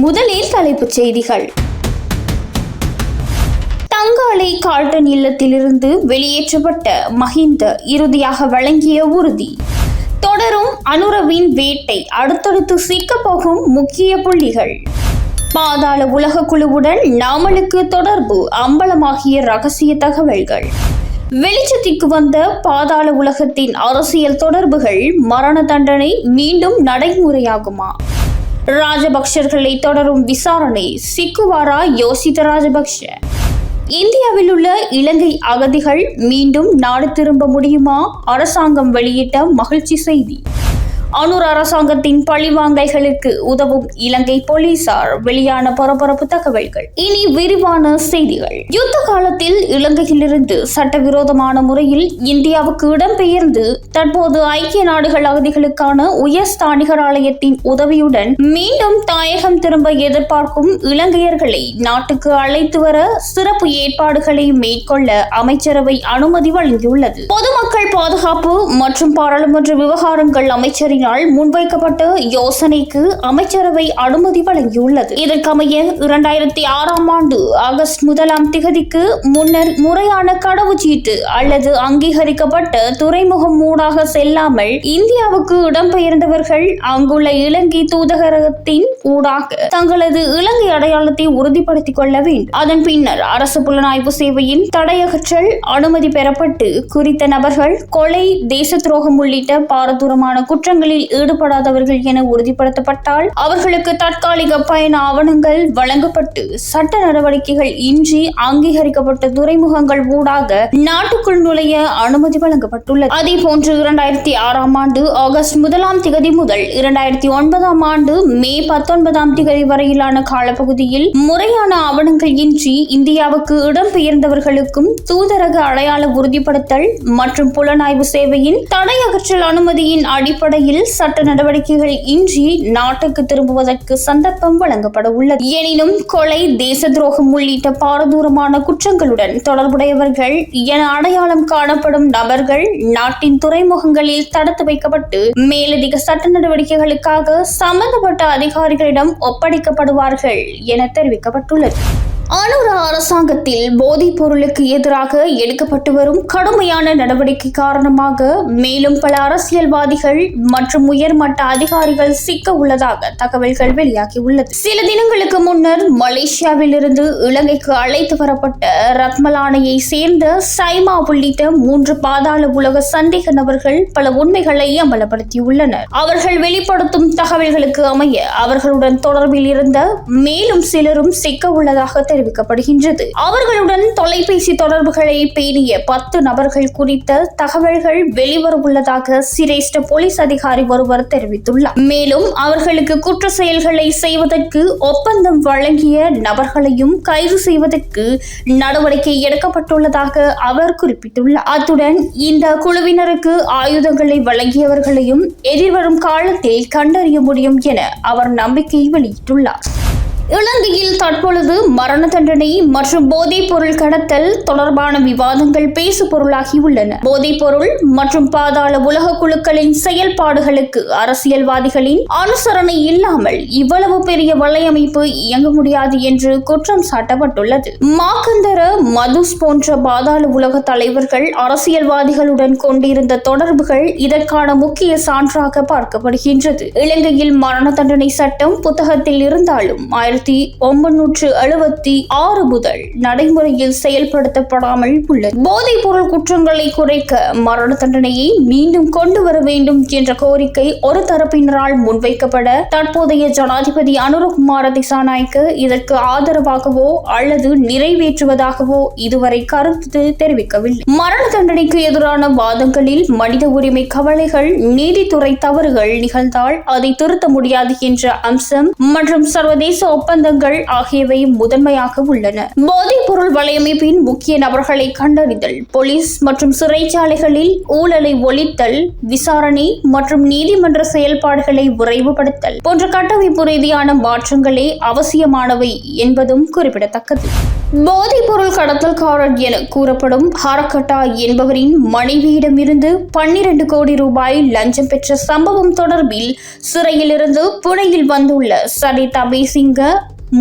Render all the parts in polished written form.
முதலில் தலைப்புச் செய்திகள். தங்காலை கால்டன் இல்லத்திலிருந்து வெளியேற்றப்பட்ட மஹிந்த இறுதியாக வழங்கிய உறுதி. தொடரும் அனுரவின் வேட்டை, அடுத்தடுத்து சிக்கப்போகும் முக்கிய புள்ளிகள். பாதாள உலக குழுவுடன் நாமலுக்கு தொடர்பு, அம்பலமாகிய ரகசிய தகவல்கள். வெளிச்சத்திற்கு வந்த பாதாள உலகத்தின் அரசியல் தொடர்புகள், மரண தண்டனை மீண்டும் நடைமுறையாகுமா? ராஜபக்சர்களை தொடரும் விசாரணை, சிக்குவாரா யோசித்த ராஜபக்ஷ? இந்தியாவில் உள்ள இலங்கை அகதிகள் மீண்டும் நாடு திரும்ப முடியுமா? அரசாங்கம் வெளியிட்ட மகிழ்ச்சி செய்தி. அனுர் அரசாங்கத்தின் பழிவாங்கல்களுக்கு உதவும் இலங்கை போலீசார், வெளியான பரபரப்பு தகவல்கள். இனி விரிவான செய்திகள். யுத்த காலத்தில் இலங்கையிலிருந்து சட்டவிரோதமான முறையில் இந்தியாவுக்கு இடம்பெயர்ந்து தற்போது ஐக்கிய நாடுகள் அகதிகளுக்கான உயர்ஸ்தானிகர் ஆலயத்தின் உதவியுடன் மீண்டும் தாயகம் திரும்ப எதிர்பார்க்கும் இலங்கையர்களை நாட்டுக்கு அழைத்து வர சிறப்பு ஏற்பாடுகளை மேற்கொள்ள அமைச்சரவை அனுமதி வழங்கியுள்ளது. பொதுமக்கள் பாதுகாப்பு மற்றும் பாராளுமன்ற விவகாரங்கள் அமைச்சரின் முன்வைக்கப்பட்ட யோசனைக்கு அமைச்சரவை அனுமதி வழங்கியுள்ளது. இதற்கமைய 2006 ஆண்டு ஆகஸ்ட் 1 முன்னர் முறையான கடவுச்சீட்டு அல்லது அங்கீகரிக்கப்பட்ட துறைமுகம் ஊடாக செல்லாமல் இந்தியாவுக்கு இடம்பெயர்ந்தவர்கள் அங்குள்ள இலங்கை தூதரகத்தின் ஊடாக தங்களது இலங்கை அடையாளத்தை உறுதிப்படுத்திக் கொள்ள வேண்டும். அதன் பின்னர் அரசு புலனாய்வு சேவையின் தடையகற்றல் அனுமதி பெறப்பட்டு குறித்த நபர்கள் கொலை, தேச துரோகம் உள்ளிட்ட பாரதூரமான குற்றங்களில் ஈடுபடாதவர்கள் என உறுதிப்படுத்தப்பட்டால் அவர்களுக்கு தற்காலிக பயண ஆவணங்கள் வழங்கப்பட்டு சட்ட நடவடிக்கைகள் இன்றி அங்கீகரிக்கப்பட்ட துறைமுகங்கள் ஊடாக நாட்டுக்குள் நுழைய அனுமதி வழங்கப்பட்டுள்ளது. அதேபோன்று 2006 ஆண்டு ஆகஸ்ட் 1 முதல் 2009 ஆண்டு மே 19 வரையிலான காலப்பகுதியில் முறையான ஆவணங்கள் இன்றி இந்தியாவுக்கு இடம்பெயர்ந்தவர்களுக்கும் தூதரக அடையாள உறுதிப்படுத்தல் மற்றும் புலனாய்வு சேவையின் தடையகற்றல் அனுமதியின் அடிப்படையில் சட்ட நடவடிக்கைகள் இன்றி நாட்டுக்கு திரும்புவதற்கு சந்தர்ப்பம் வழங்கப்பட உள்ளது. எனினும் கொலை, தேச துரோகம் உள்ளிட்ட பாரதூரமான குற்றங்களுடன் தொடர்புடையவர்கள் என அடையாளம் காணப்படும் நபர்கள் நாட்டின் துறைமுகங்களில் தடுத்து வைக்கப்பட்டு மேலதிக சட்ட நடவடிக்கைகளுக்காக சம்பந்தப்பட்ட அதிகாரிகளிடம் ஒப்படைக்கப்படுவார்கள் என தெரிவிக்கப்பட்டுள்ளது. அனுர அரசாங்கத்தில் போதைப் பொருளுக்கு எதிராக எடுக்கப்பட்டு வரும் கடுமையான நடவடிக்கை காரணமாக மேலும் பல அரசியல்வாதிகள் மற்றும் உயர்மட்ட அதிகாரிகள் சிக்க உள்ளதாக தகவல்கள் வெளியாகியுள்ளது. சில தினங்களுக்கு முன்னர் மலேசியாவில் இருந்து இலங்கைக்கு அழைத்து வரப்பட்ட ரத்மலானையை சேர்ந்த சைமா உள்ளிட்ட 3 பாதாள உலக சந்தேக நபர்கள் பல உண்மைகளை அமலப்படுத்தியுள்ளனர். அவர்கள் வெளிப்படுத்தும் தகவல்களுக்கு அமைய அவர்களுடன் தொடர்பில் இருந்த மேலும் சிலரும் சிக்க உள்ளதாக தெரிவிக்கப்படுகின்றது. அவர்களுடன் தொலைபேசி தொடர்புகளை பேணிய 10 நபர்கள் குறித்த தகவல்கள் வெளிவரவுள்ளதாக சிரேஷ்ட போலீஸ் அதிகாரி ஒருவர் தெரிவித்துள்ளார். மேலும் அவர்களுக்கு குற்ற செயல்களை செய்வதற்கு ஒப்பந்தம் வழங்கிய நபர்களையும் கைது செய்வதற்கு நடவடிக்கை எடுக்கப்பட்டுள்ளதாக அவர் குறிப்பிட்டுள்ளார். அத்துடன் இந்த குழுவினருக்கு ஆயுதங்களை வழங்கியவர்களையும் எதிர்வரும் காலத்தில் கண்டறிய முடியும் என அவர் நம்பிக்கை வெளியிட்டுள்ளார். இலங்கையில் தற்பொழுது மரண தண்டனை மற்றும் போதைப் பொருள் கடத்தல் தொடர்பான விவாதங்கள் பேசு பொருளாகி உள்ளன. போதைப் பொருள் மற்றும் பாதாள உலக குழுக்களின் செயல்பாடுகளுக்கு அரசியல்வாதிகளின் அனுசரணை இல்லாமல் இவ்வளவு பெரிய வலையமைப்பு இயங்க முடியாது என்று குற்றம் சாட்டப்பட்டுள்ளது. மாக்கந்தர, மதுஸ் போன்ற பாதாள உலக தலைவர்கள் அரசியல்வாதிகளுடன் கொண்டிருந்த தொடர்புகள் இதற்கான முக்கிய சான்றாக பார்க்கப்படுகின்றது. இலங்கையில் மரண தண்டனை சட்டம் புத்தகத்தில் இருந்தாலும் 1976 முதல் நடைமுறையில் செயல்படுத்தப்படாமல் உள்ளது. போதைப் பொருள் குற்றங்களை குறைக்க மரண தண்டனையை மீண்டும் கொண்டு வர வேண்டும் என்ற கோரிக்கை ஒரு தரப்பினரால் முன்வைக்கப்பட தற்போதைய ஜனாதிபதி அனுரகுமார திசாநாயக்க இதற்கு ஆதரவாகவோ அல்லது நிறைவேற்றுவதாகவோ இதுவரை கருத்து தெரிவிக்கவில்லை. மரண தண்டனைக்கு எதிரான வாதங்களில் மனித உரிமை கவலைகள், நீதித்துறை தவறுகள் நிகழ்ந்தால் அதை திருத்த முடியாது என்ற அம்சம் மற்றும் சர்வதேச ஒப்பந்தங்கள் ஆகியவை முதன்மையாக உள்ளன. போதைப் பொருள் வலையமைப்பின் முக்கிய நபர்களை கண்டறிதல், போலீஸ் மற்றும் சிறைச்சாலைகளில் ஊழலை ஒழித்தல், விசாரணை மற்றும் நீதிமன்ற செயல்பாடுகளை விரைவுபடுத்தல் போன்ற கட்டமைப்பு ரீதியான மாற்றங்களே அவசியமானவை என்பதும் குறிப்பிடத்தக்கது. போதைப் பொருள் கடத்தல்காரர் என கூறப்படும் ஹரகட்டா என்பவரின் மனைவியிடமிருந்து 12 கோடி ரூபாய் லஞ்சம் பெற்ற சம்பவம் தொடர்பில் சிறையிலிருந்து புனேயில் வந்துள்ள சரித் அபேசிங்க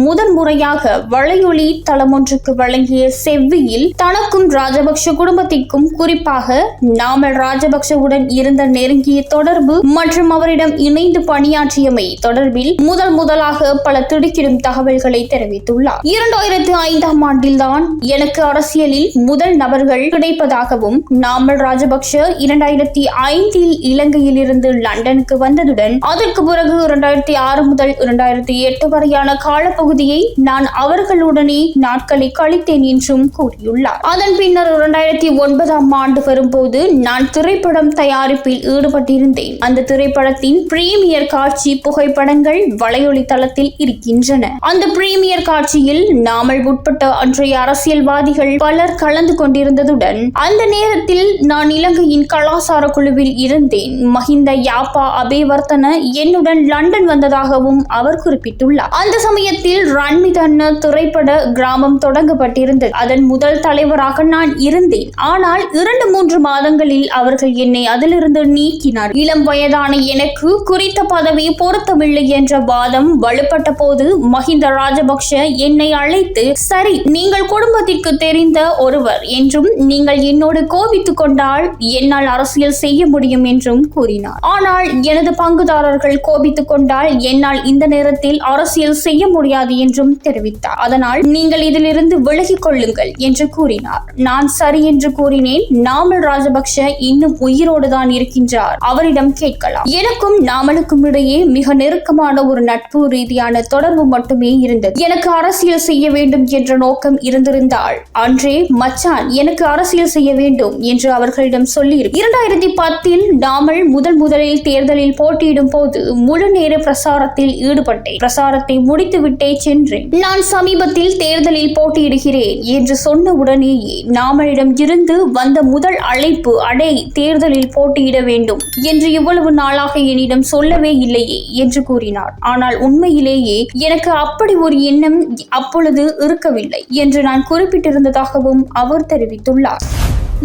முதன்முறையாக வலையொலி தளமொன்றுக்கு வழங்கிய செவ்வியில் தனக்கும் ராஜபக்ஷ குடும்பத்திற்கும், குறிப்பாக நாமல் ராஜபக்ஷவுடன் இருந்த நெருங்கிய தொடர்பு மற்றும் அவரிடம் இணைந்து பணியாற்றியமை தொடர்பில் முதலாக பல திடுக்கிடும் தகவல்களை தெரிவித்துள்ளார். 2005ஆம் ஆண்டில்தான் எனக்கு அரசியலில் முதல் நபர்கள் கிடைப்பதாகவும், நாமல் ராஜபக்ஷ 2005இல் இலங்கையில் இருந்து லண்டனுக்கு வந்ததுடன் அதற்கு பிறகு 2006 முதல் 2008 வரையான கால பகுதியை நான் அவர்களுடனே நாட்களை கழித்தேன் என்றும் கூறியுள்ளார். அதன் பின்னர் 2009ஆம் ஆண்டு வரும்போது நான் திரைப்படம் தயாரிப்பில் ஈடுபட்டிருந்தேன். அந்த திரைப்படத்தின் பிரீமியர் காட்சி புகைப்படங்கள் வலையொலி தளத்தில் இருக்கின்றன. அந்த பிரீமியர் காட்சியில் நாமல் உட்பட்ட அன்றைய அரசியல்வாதிகள் பலர் கலந்து கொண்டிருந்ததுடன் அந்த நேரத்தில் நான் இலங்கையின் கலாசார குழுவில் இருந்தேன். மஹிந்த யாப்பா அபேவர்த்தன என்னுடன் லண்டன் வந்ததாகவும் அவர் குறிப்பிட்டுள்ளார். அந்த சமயத்தில் ரன்மிதன்ன திரைப்பட கிராமம் தொடங்கப்பட்டிருந்தது. அதன் முதல் தலைவராக நான் இருந்தேன். ஆனால் 2-3 மாதங்களில் அவர்கள் என்னை அதிலிருந்து நீக்கினார். இளம் வயதான எனக்கு குறித்த பதவி பொருத்தமில்லை என்ற வாதம் வலுப்பட்ட போது மஹிந்த ராஜபக்ஷ என்னை அழைத்து, சரி, நீங்கள் குடும்பத்திற்கு தெரிந்த ஒருவர் என்றும் நீங்கள் என்னோடு கோபித்துக் கொண்டால் என்னால் அரசியல் செய்ய முடியும் என்றும் கூறினார். ஆனால் எனது பங்குதாரர்கள் கோபித்துக் கொண்டால் என்னால் இந்த நேரத்தில் அரசியல் செய்ய முடியாது என்றும் தெரிவித்தார். அதனால் நீங்கள் இதிலிருந்து விலகிக் கொள்ளுங்கள் என்று கூறினார். நான் சரி என்று கூறினேன். நாமல் ராஜபக்ஷ இன்னும் உயிரோடு தான் இருக்கின்றார், அவரிடம் கேட்கலாம். எனக்கும் நாமலுக்கும் இடையே மிக நெருக்கமான ஒரு நட்பு ரீதியான தொடர்பு மட்டுமே இருந்தது. எனக்கு அரசியல் செய்ய வேண்டும் என்ற நோக்கம் இருந்திருந்தால் அன்றே மச்சான் எனக்கு அரசியல் செய்ய வேண்டும் என்று அவர்களிடம் சொல்லியிருக்கும். 2010இல் நாமல் முதலில் தேர்தலில் போட்டியிடும் போது முழு நேர பிரசாரத்தில் ஈடுபட்டேன். பிரசாரத்தை முடித்துவிட்டே சென்றேன். நான் சமீபத்தில் தேர்தலில் போட்டியிடுகிறேன் என்று சொன்ன உடனேயே நாமலிடம் இருந்து வந்த முதல் அழைப்பு, அடே, தேர்தலில் போட்டியிட வேண்டும் என்று இவ்வளவு நாளாக என்னிடம் சொல்லவே இல்லையே என்று கூறினார். ஆனால் உண்மையிலேயே எனக்கு அப்படி ஒரு எண்ணம் அப்பொழுது இருக்கவில்லை என்று நான் குறிப்பிட்டிருந்ததாகவும் அவர் தெரிவித்துள்ளார்.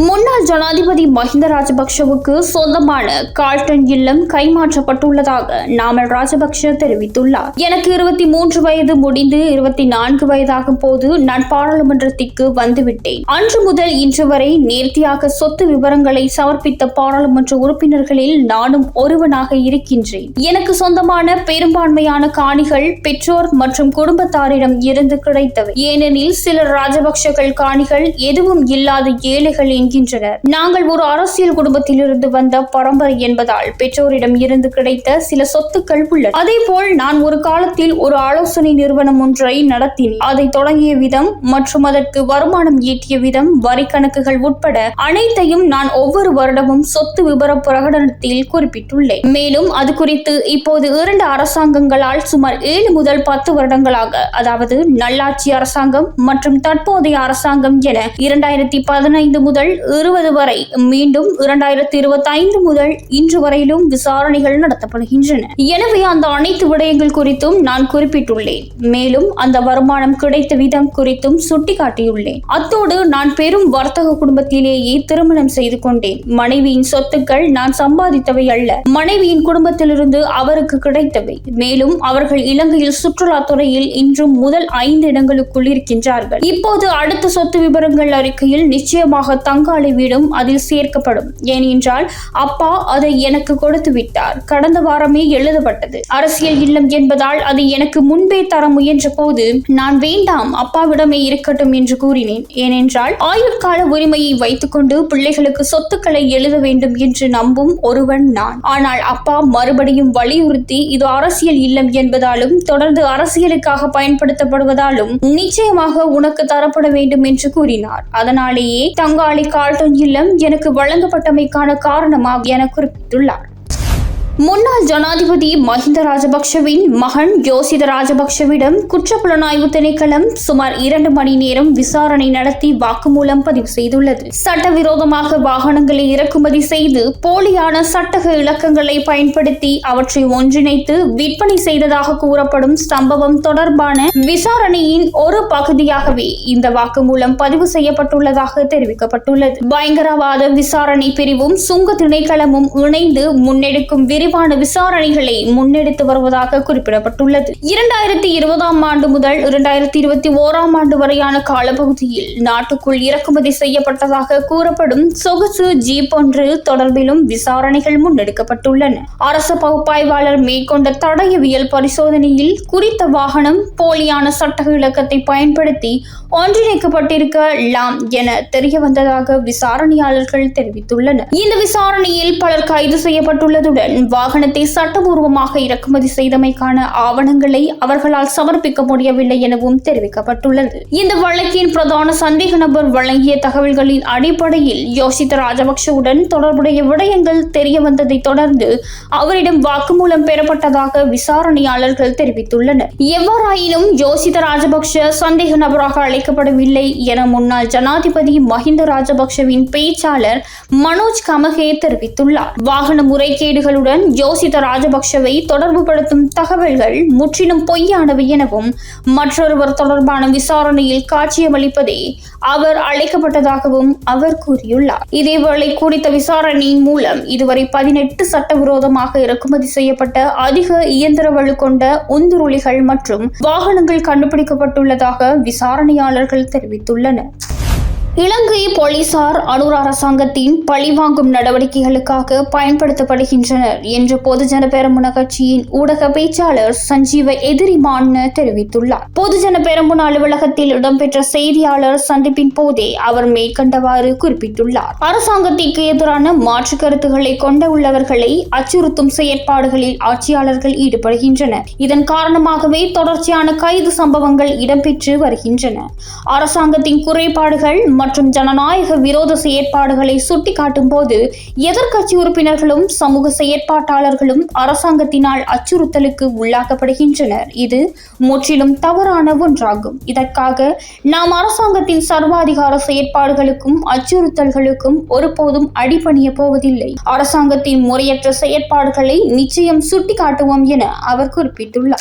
முன்னாள் ஜனாதிபதி மஹிந்த ராஜபக்ஷவுக்கு சொந்தமான கால்டன் இல்லம் கைமாற்றப்பட்டுள்ளதாக நாமல் ராஜபக்ஷ தெரிவித்துள்ளார். எனக்கு 23 வயது முடிந்து 24 வயதாகும் போது நான் பாராளுமன்றத்திற்கு வந்துவிட்டேன். அன்று முதல் இன்று வரை நேர்த்தியாக சொத்து விவரங்களை சமர்ப்பித்த பாராளுமன்ற உறுப்பினர்களில் நானும் ஒருவனாக இருக்கின்றேன். எனக்கு சொந்தமான பெரும்பான்மையான காணிகள் பெற்றோர் மற்றும் குடும்பத்தாரிடம் இருந்து கிடைத்தவை. ஏனெனில் சிலர் ராஜபக்ஷர்கள் காணிகள் எதுவும் இல்லாத ஏழைகள் என்கின்றனர். நாங்கள் ஒரு அரசியல் குடும்பத்திலிருந்து வந்த பரம்பரை என்பதால் பெற்றோரிடம் இருந்து கிடைத்த சில சொத்துக்கள் உள்ளன. அதேபோல் நான் ஒரு காலத்தில் ஒரு ஆலோசனை நிறுவனம் ஒன்றை நடத்தினேன். அதை தொடங்கிய விதம் மற்றும் அதற்கு வருமானம் ஈட்டிய விதம், வரி கணக்குகள் உட்பட அனைத்தையும் நான் ஒவ்வொரு வருடமும் சொத்து விபர பிரகடனத்தில் குறிப்பிட்டுள்ளேன். மேலும் அது குறித்து இப்போது 2 அரசாங்கங்களால் சுமார் 7 முதல் 10 வருடங்களாக, அதாவது நல்லாட்சி அரசாங்கம் மற்றும் தற்போதைய அரசாங்கம் என 2015 முதல் 20 வரை, மீண்டும் 2025 முதல் இன்று வரையிலும் விசாரணைகள் நடத்தப்படுகின்றன. எனவே அந்த அனைத்து விடயங்கள் குறித்தும் நான் குறிப்பிட்டுள்ளேன். மேலும் அந்த வருமானம் கிடைத்த விதம் குறித்தும் சுட்டிக்காட்டியுள்ளேன். அத்தோடு நான் பெரும் வர்த்தக குடும்பத்திலேயே திருமணம் செய்து கொண்டேன். மனைவியின் சொத்துக்கள் நான் சம்பாதித்தவை அல்ல, மனைவியின் குடும்பத்திலிருந்து அவருக்கு கிடைத்தவை. மேலும் அவர்கள் இலங்கையில் சுற்றுலா துறையில் இன்றும் முதல் 5 இடங்களுக்குள் இருக்கின்றார்கள். இப்போது அடுத்த சொத்து விவரங்கள் அறிக்கையில் நிச்சயமாக தங்காளி வீடும் அதில் சேர்க்கப்படும். ஏனென்றால் அப்பா அதை எனக்கு கொடுத்து விட்டார். கடந்த வாரமே எழுதப்பட்டது. அரசியல் இல்லம் என்பதால் அதை எனக்கு முன்பே தர முயன்ற போது நான் வேண்டாம், அப்பாவிடமே இருக்கட்டும் என்று கூறினேன். ஏனென்றால் ஆயுட்கால உரிமையை வைத்துக்கொண்டு பிள்ளைகளுக்கு சொத்துக்களை எழுத வேண்டும் என்று நம்பும் ஒருவன் நான். ஆனால் அப்பா மறுபடியும் வலியுறுத்தி இது அரசியல் இல்லம் என்பதாலும் தொடர்ந்து அரசியலுக்காக பயன்படுத்தப்படுவதாலும் நிச்சயமாக உனக்கு தரப்பட வேண்டும் என்று கூறினார். அதனாலேயே தங்காளி கால்டன் இல்லம் எனக்கு வழங்கப்பட்டமைக்கான காரணமாக என குறிப்பிட்டுள்ளார். முன்னாள் ஜனாதிபதி மஹிந்த ராஜபக்ஷவின் மகன் யோசித ராஜபக்ஷவிடம் குற்றப்புலனாய்வு திணைக்களம் சுமார் 2 மணி நேரம் விசாரணை நடத்தி வாக்குமூலம் பதிவு செய்துள்ளது. சட்டவிரோதமாக வாகனங்களை இறக்குமதி செய்து போலியான சட்டக இலக்கங்களை பயன்படுத்தி அவற்றை ஒன்றிணைத்து விற்பனை செய்ததாக கூறப்படும் சம்பவம் தொடர்பான விசாரணையின் ஒரு பகுதியாகவே இந்த வாக்குமூலம் பதிவு செய்யப்பட்டுள்ளதாக தெரிவிக்கப்பட்டுள்ளது. பயங்கரவாத விசாரணை பிரிவும் சுங்க திணைக்களமும் இணைந்து முன்னெடுக்கும் விரிவான விசாரணைகளை முன்னெடுத்து வருவதாக குறிப்பிடப்பட்டுள்ளது. 2020 ஆண்டு முதல் 2021 ஆண்டு வரையான காலப்பகுதியில் நாட்டுக்குள் இறக்குமதி செய்யப்பட்டதாக கூறப்படும் சொகுசு ஜீப் ஒன்று தொடர்பிலும் விசாரணைகள் முன்னெடுக்கப்பட்டுள்ளன. அரசு பகுப்பாய்வாளர் மேற்கொண்ட தடயவியல் பரிசோதனையில் குறித்த வாகனம் போலியான சட்டக இலக்கத்தை பயன்படுத்தி ஒன்றிணைக்கப்பட்டிருக்கலாம் என தெரியவந்ததாக விசாரணையாளர்கள் தெரிவித்துள்ளனர். இந்த விசாரணையில் பலர் கைது செய்யப்பட்டுள்ளதுடன் வாகனத்தை சட்டபூர்வமாக இறக்குமதி செய்தமைக்கான ஆவணங்களை அவர்களால் சமர்ப்பிக்க முடியவில்லை எனவும் தெரிவிக்கப்பட்டுள்ளது. இந்த வழக்கின் பிரதான சந்தேக நபர் வழங்கிய தகவல்களின் அடிப்படையில் யோசித ராஜபக்ஷவுடன் தொடர்புடைய விடயங்கள் தெரிய வந்ததை தொடர்ந்து அவரிடம் வாக்குமூலம் பெறப்பட்டதாக விசாரணையாளர்கள் தெரிவித்துள்ளனர். எவ்வாறாயினும் யோசித ராஜபக்ஷ சந்தேக நபராக அழைக்கப்படவில்லை என முன்னாள் ஜனாதிபதி மஹிந்த ராஜபக்ஷவின் பேச்சாளர் மனோஜ் கமகே தெரிவித்துள்ளார். வாகன முறைகேடுகளுடன் யோசித ராஜபக்ஷவை தொடர்புபடுத்தும் தகவல்கள் முற்றிலும் பொய்யானவை எனவும் மற்றொருவர் தொடர்பான விசாரணையில் காட்சியமளிப்பதே அவர் அழைக்கப்பட்டதாகவும் அவர் கூறியுள்ளார். இதேவேளை குறித்த விசாரணையின் மூலம் இதுவரை 18 சட்டவிரோதமாக இறக்குமதி செய்யப்பட்ட அதிக இயந்திர வலு கொண்ட உந்துருளிகள் மற்றும் வாகனங்கள் கண்டுபிடிக்கப்பட்டுள்ளதாக விசாரணையாளர்கள் தெரிவித்துள்ளனர். இலங்கை போலீசார் அனுர அரசாங்கத்தின் பழிவாங்கும் நடவடிக்கைகளுக்காக பயன்படுத்தப்படுகின்றனர் என்று பொதுஜன பெரமுன கட்சியின் ஊடக பேச்சாளர் சஞ்சீவ எதிரிமான் தெரிவித்துள்ளார். பொதுஜன பெரமுன அலுவலகத்தில் இடம்பெற்ற செய்தியாளர் சந்திப்பின் போதே அவர் மேற்கண்டவாறு குறிப்பிட்டுள்ளார். அரசாங்கத்திற்கு எதிரான மாற்று கருத்துக்களை கொண்ட உள்ளவர்களை அச்சுறுத்தும் செயற்பாடுகளில் ஆட்சியாளர்கள் ஈடுபடுகின்றனர். இதன் காரணமாகவே தொடர்ச்சியான கைது சம்பவங்கள் இடம்பெற்று வருகின்றன. அரசாங்கத்தின் குறைபாடுகள் மற்றும் ஜனநாயக விரோத செயற்பாடுகளை சுட்டிக்காட்டும் போது எதிர்க்கட்சி உறுப்பினர்களும் சமூக செயற்பாட்டாளர்களும் அரசாங்கத்தினால் அச்சுறுத்தலுக்கு உள்ளாக்கப்படுகின்றனர். இது முற்றிலும் தவறான ஒன்றாகும். இதற்காக நாம் அரசாங்கத்தின் சர்வாதிகார செயற்பாடுகளுக்கும் அச்சுறுத்தல்களுக்கும் ஒருபோதும் அடிபணிய போவதில்லை. அரசாங்கத்தின் முறையற்ற செயற்பாடுகளை நிச்சயம் சுட்டிக்காட்டுவோம் என அவர் குறிப்பிட்டுள்ளார்.